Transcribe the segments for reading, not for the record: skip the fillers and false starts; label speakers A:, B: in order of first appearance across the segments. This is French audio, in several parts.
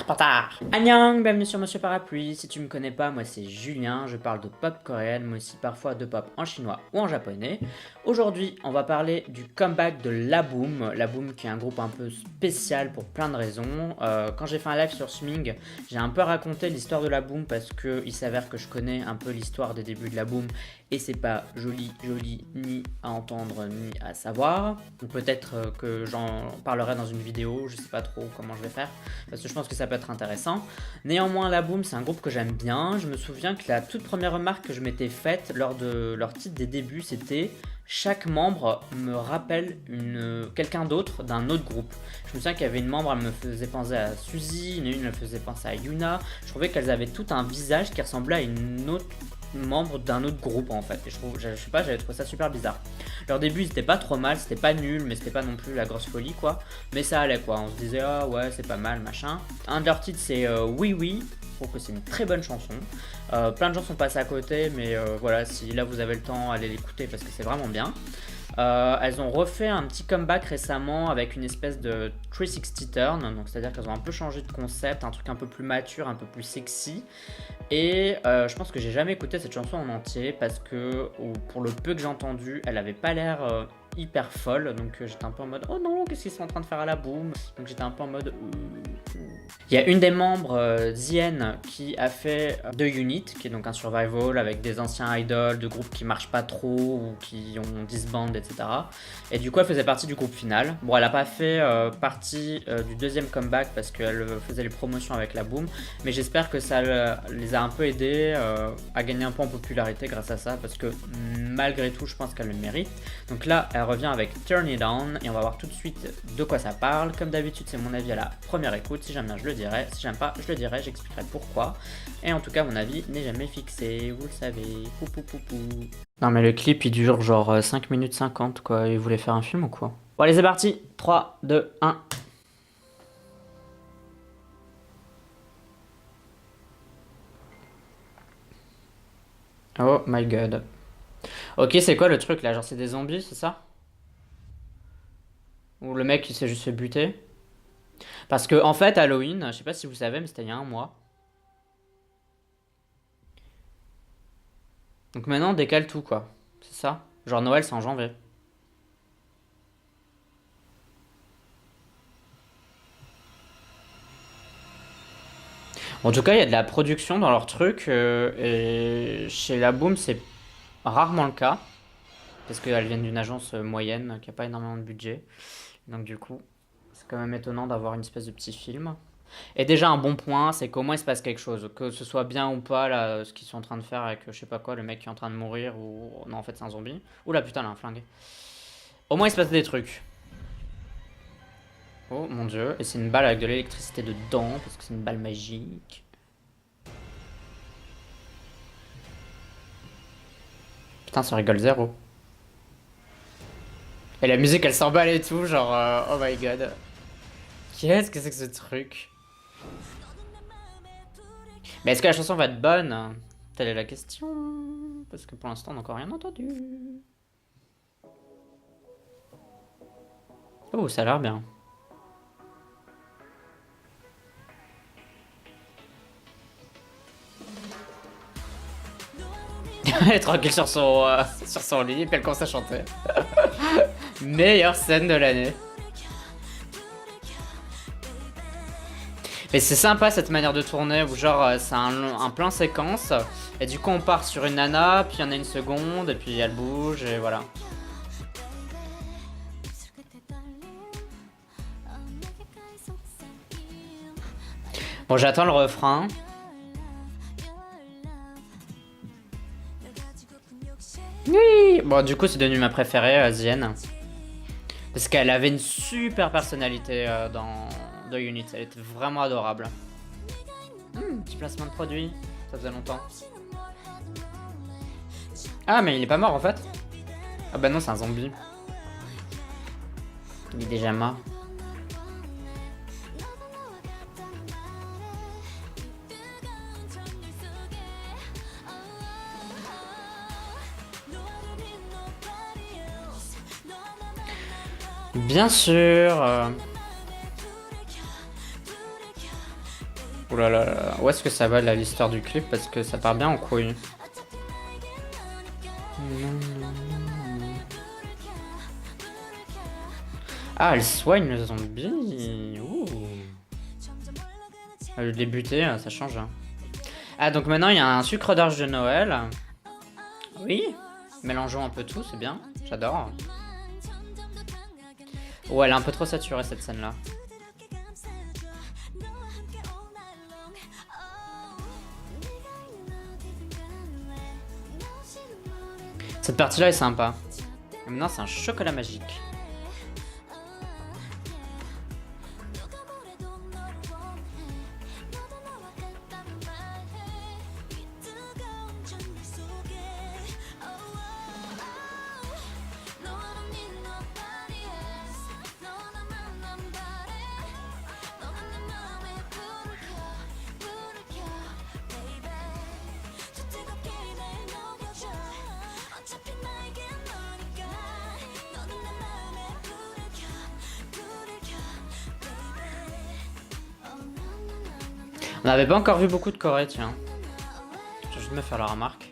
A: reporter. Annyeong, bienvenue sur Monsieur Parapluie. Si tu me connais pas, moi c'est Julien, je parle de pop coréenne, mais aussi parfois de pop en chinois ou en japonais. Aujourd'hui, on va parler du comeback de Laboom. Laboom qui est un groupe un peu spécial pour plein de raisons. Quand j'ai fait un live sur Sming, j'ai un peu raconté l'histoire de Laboom parce qu'il s'avère que je connais un peu l'histoire des débuts de Laboom et c'est pas joli ni à entendre ni à savoir. Donc peut-être que j'en parlerai dans une vidéo, je sais pas trop comment je vais faire parce que je pense que ça peut être intéressant. Néanmoins, Laboom c'est un groupe que j'aime bien. Je me souviens que la toute première remarque que je m'étais faite lors de leur titre des débuts, c'était chaque membre me rappelle quelqu'un d'autre d'un autre groupe. Je me souviens qu'il y avait une membre, elle me faisait penser à Suzy, une me faisait penser à Yuna. Je trouvais qu'elles avaient tout un visage qui ressemblait à une autre membre d'un autre groupe en fait. Et je sais pas, j'avais trouvé ça super bizarre. Leur début ils étaient pas trop mal, c'était pas nul, mais c'était pas non plus la grosse folie quoi. Mais ça allait quoi, on se disait ah ouais c'est pas mal machin. Un de leurs titres c'est Oui Oui. Je trouve que c'est une très bonne chanson. Plein de gens sont passés à côté, mais voilà, si là vous avez le temps, allez l'écouter parce que c'est vraiment bien. Elles ont refait un petit comeback récemment avec une espèce de 360 turn, donc c'est-à-dire qu'elles ont un peu changé de concept, un truc un peu plus mature, un peu plus sexy. Et je pense que j'ai jamais écouté cette chanson en entier parce que pour le peu que j'ai entendu, elle avait pas l'air hyper folle, donc j'étais un peu en mode oh non, qu'est-ce qu'ils sont en train de faire à la boom. Donc j'étais un peu en mode il y a une des membres, Zien, qui a fait The Unit, qui est donc un survival avec des anciens idols de groupes qui marchent pas trop ou qui ont disband, etc. Et du coup, elle faisait partie du groupe final. Bon, elle a pas fait partie du deuxième comeback parce qu'elle faisait les promotions avec la boom, mais j'espère que ça les a un peu aidés à gagner un peu en popularité grâce à ça parce que malgré tout, je pense qu'elle le mérite. Donc là, elle revient avec Turn It On et on va voir tout de suite de quoi ça parle. Comme d'habitude, c'est mon avis à la première écoute. Si j'aime bien, je le dirai. Si j'aime pas, je le dirai. J'expliquerai pourquoi. Et en tout cas, mon avis n'est jamais fixé. Vous le savez. Pou pou pou pou. Non, mais le clip il dure genre 5 minutes 50 quoi. Il voulait faire un film ou quoi? Bon, allez, c'est parti. 3, 2, 1. Oh my god. Ok, c'est quoi le truc là? Genre, c'est des zombies, c'est ça? Ou le mec il s'est juste fait buter? Parce que, en fait, Halloween, je sais pas si vous savez, mais c'était il y a un mois. Donc maintenant, on décale tout, quoi. C'est ça? Genre Noël, c'est en janvier. Bon, en tout cas, il y a de la production dans leur truc. Et chez La Boom, c'est rarement le cas. Parce qu'elles viennent d'une agence moyenne qui a pas énormément de budget. Donc du coup, c'est quand même étonnant d'avoir une espèce de petit film. Et déjà un bon point, c'est qu'au moins il se passe quelque chose. Que ce soit bien ou pas là, ce qu'ils sont en train de faire avec je sais pas quoi, le mec qui est en train de mourir ou... Non en fait c'est un zombie. Oula putain là un flingue. Au moins il se passe des trucs. Oh mon dieu, et c'est une balle avec de l'électricité dedans, parce que c'est une balle magique. Putain ça rigole zéro. Et la musique elle s'emballe et tout, genre oh my god. Qu'est-ce que c'est que ce truc? Mais est-ce que la chanson va être bonne? Telle est la question. Parce que pour l'instant, on n'a encore rien entendu. Oh, ça a l'air bien. Elle est tranquille sur son lit et puis elle commence à chanter. Meilleure scène de l'année. Mais c'est sympa cette manière de tourner où genre c'est un plan séquence et du coup on part sur une nana, puis il y en a une seconde et puis elle bouge et voilà. Bon j'attends le refrain. Oui. Bon du coup c'est devenu ma préférée, Zien. Parce qu'elle avait une super personnalité dans The Unit, elle était vraiment adorable. Petit placement de produit, ça faisait longtemps. Ah mais il est pas mort en fait. Ah bah non c'est un zombie. Il est déjà mort. Bien sûr. Ouh là là là. Où est-ce que ça va là, l'histoire du clip? Parce que ça part bien en couille. Ah, elle soigne le zombie. Ouh. Le débuter, ça change. Hein. Ah, donc maintenant il y a un sucre d'orge de Noël. Oui. Mélangeons un peu tout, c'est bien. J'adore. Ouais, elle est un peu trop saturée cette scène-là. Cette partie-là est sympa. Et maintenant, c'est un chocolat magique. On n'avait pas encore vu beaucoup de Corée, tiens. Je vais juste me faire la remarque.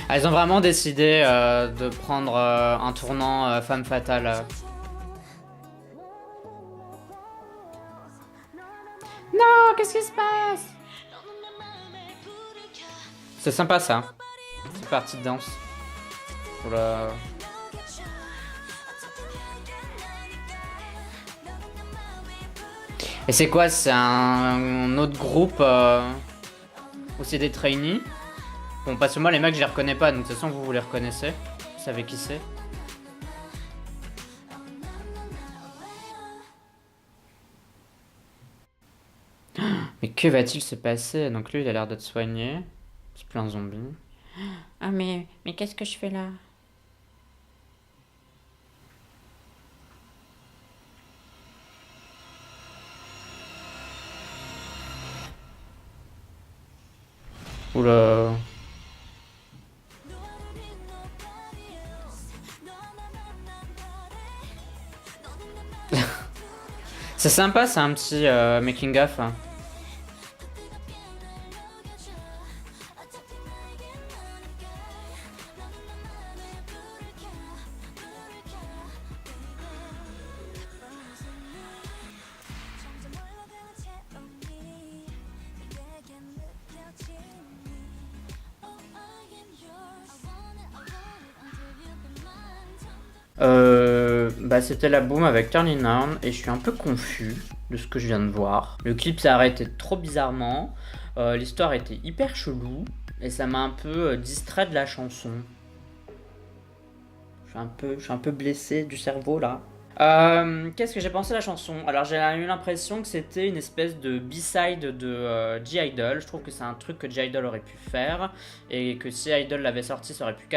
A: Ah, ils ont vraiment décidé de prendre un tournant femme fatale. Non, qu'est-ce qui se passe? C'est sympa ça. C'est partie de danse. Oula. Et c'est quoi? C'est un autre groupe où c'est des trainees? Bon, parce que moi, les mecs, je les reconnais pas, donc de toute façon, vous les reconnaissez. Vous savez qui c'est. Mais que va-t-il se passer? Donc lui, il a l'air d'être soigné. C'est plein de zombies. Ah, mais qu'est-ce que je fais là? Oula. C'est sympa, c'est un petit making of. Hein. Bah c'était la boom avec Turning On et je suis un peu confus de ce que je viens de voir. Le clip s'est arrêté trop bizarrement, l'histoire était hyper chelou et ça m'a un peu distrait de la chanson. Je suis un peu blessé du cerveau là. Qu'est-ce que j'ai pensé de la chanson? Alors j'ai eu l'impression que c'était une espèce de B-side de G-Idol. Je trouve que c'est un truc que G-Idol aurait pu faire et que si Idol l'avait sorti, ça aurait pu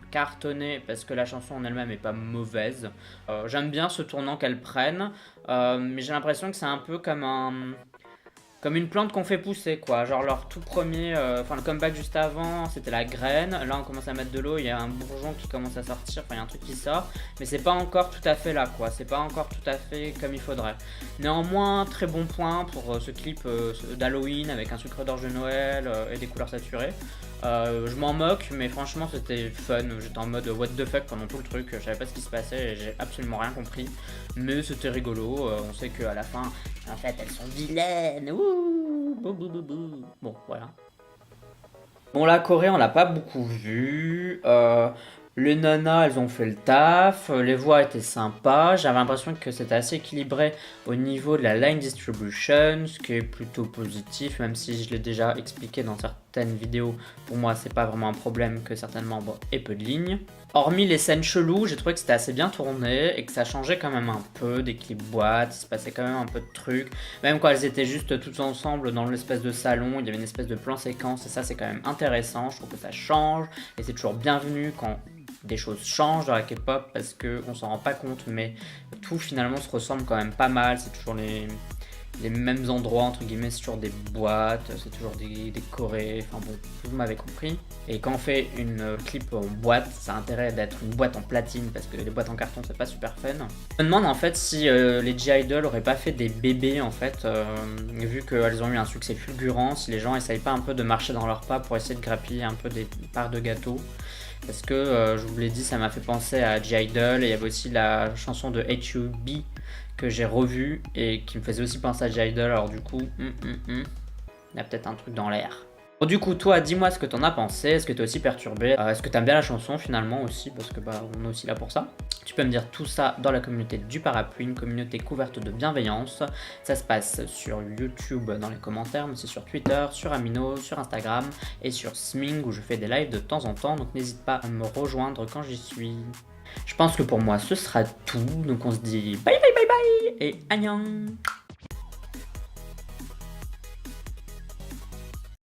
A: cartonner parce que la chanson en elle-même est pas mauvaise. J'aime bien ce tournant qu'elle prenne, mais j'ai l'impression que c'est un peu comme une plante qu'on fait pousser quoi. Genre leur tout premier, enfin le comeback juste avant, c'était la graine. Là on commence à mettre de l'eau, il y a un bourgeon qui commence à sortir, enfin il y a un truc qui sort, mais c'est pas encore tout à fait là quoi. C'est pas encore tout à fait comme il faudrait. Néanmoins, très bon point pour ce clip d'Halloween avec un sucre d'orge de Noël et des couleurs saturées. Je m'en moque, mais franchement c'était fun. J'étais en mode what the fuck pendant tout le truc. Je savais pas ce qui se passait et j'ai absolument rien compris. Mais c'était rigolo. On sait qu'à la fin, en fait, elles sont vilaines. Ouh, bou, bou, bou, bou. Bon, voilà. Bon, la Corée, on l'a pas beaucoup vu. Les nanas, elles ont fait le taf. Les voix étaient sympas. J'avais l'impression que c'était assez équilibré au niveau de la line distribution, ce qui est plutôt positif, même si je l'ai déjà expliqué dans certaines vidéos. Pour moi, c'est pas vraiment un problème que certains membres aient peu de lignes. Hormis les scènes cheloues, j'ai trouvé que c'était assez bien tourné et que ça changeait quand même un peu des clips boîtes, il se passait quand même un peu de trucs. Même quand elles étaient juste toutes ensemble dans l'espèce de salon, il y avait une espèce de plan séquence et ça c'est quand même intéressant, je trouve que ça change et c'est toujours bienvenu quand des choses changent dans la K-pop parce qu'on s'en rend pas compte mais tout finalement se ressemble quand même pas mal, c'est toujours les mêmes endroits, entre guillemets, c'est toujours des boîtes, c'est toujours des décorés, enfin bon, vous m'avez compris. Et quand on fait une clip en boîte, ça a intérêt d'être une boîte en platine parce que les boîtes en carton c'est pas super fun. Je me demande en fait si les G-Idol auraient pas fait des bébés en fait, vu qu'elles ont eu un succès fulgurant, si les gens essayent pas un peu de marcher dans leurs pas pour essayer de grappiller un peu des parts de gâteau. Parce que, je vous l'ai dit, ça m'a fait penser à G-Idol, et il y avait aussi la chanson de H.U.B que j'ai revue et qui me faisait aussi penser à G-Idol, alors du coup, il y a peut-être un truc dans l'air. Bon, du coup, toi, dis-moi ce que t'en as pensé, est-ce que t'es aussi perturbé, est-ce que t'aimes bien la chanson finalement aussi, parce que bah on est aussi là pour ça. Tu peux me dire tout ça dans la communauté du parapluie, une communauté couverte de bienveillance. Ça se passe sur YouTube dans les commentaires, mais c'est sur Twitter, sur Amino, sur Instagram et sur Sming où je fais des lives de temps en temps, donc n'hésite pas à me rejoindre quand j'y suis. Je pense que pour moi ce sera tout, donc on se dit bye bye bye bye et annyeong.